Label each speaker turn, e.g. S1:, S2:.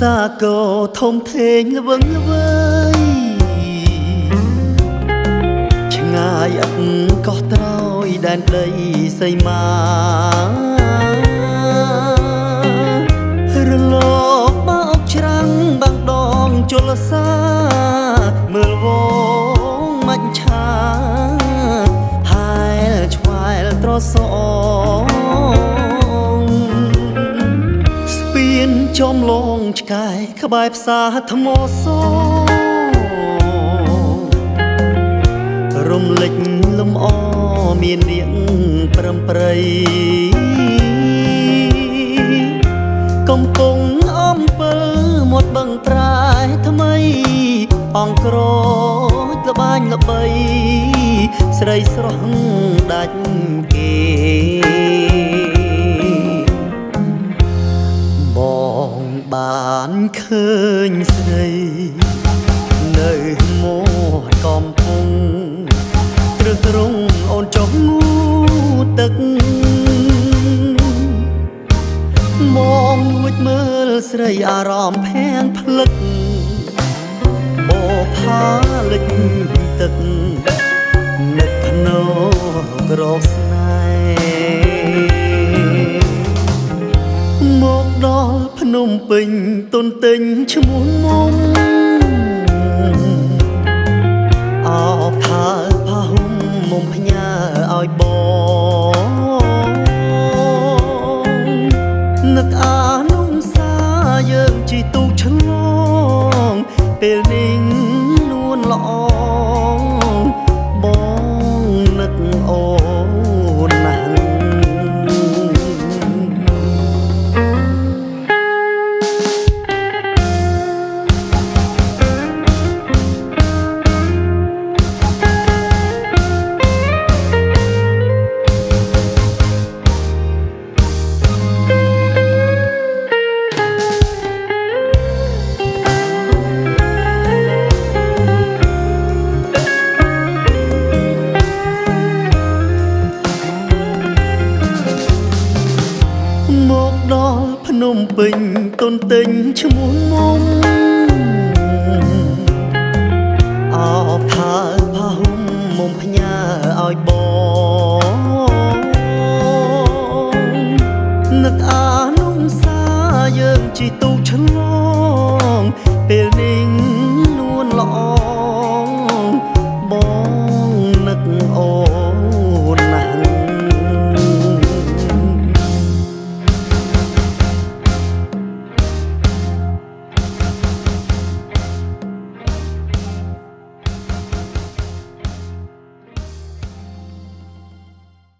S1: សាគរធំធេងល្វឹងល្វើយឆ្ងាយអត់កោះត្រោយដែនដីសីមារលកបោកច្រាំងបាំងដងជលសាមើលវងមាច់ឆាហើយឆ្វែលត្រសងស្ពានចំលងឆ្កែក្បែរផ្សារថ្មសរំលេចលំអមាននាងប្រំប្រៃកំពុងអំពើមាត់បឹងត្រាយថ្មីអង្គរចល្បាញល្បីស្រីស្រស់ដាច់គេបងបានឃើញស្រីនៅមាត់កំពង់ទ្រឹងទ្រង់អូនចុះងូទឹកមកួចមើលស្រីអារម្មណ៍ភាំងផ្លឹកបោផាលិចទឹកនឹកភ្នោក្រោកស្នេហ៍មកដល់ភ្នំពេញទុនទិញឈ្មោះមុំអោបថើផាហ៊ុំមុំផ្ញើឲ្យបងនឹកអានុសាយើងជីទូកឆ្លងពេលនេះនួនល្អបងនឹកអូនណាស់មកដល់ភ្នំពេញទុនទិញឈ្មោះមុំអោបថើផាហ៊ុំមុំផ្ញើឲ្យបងនឹកអានុសាយើងជីទូកឆ្លង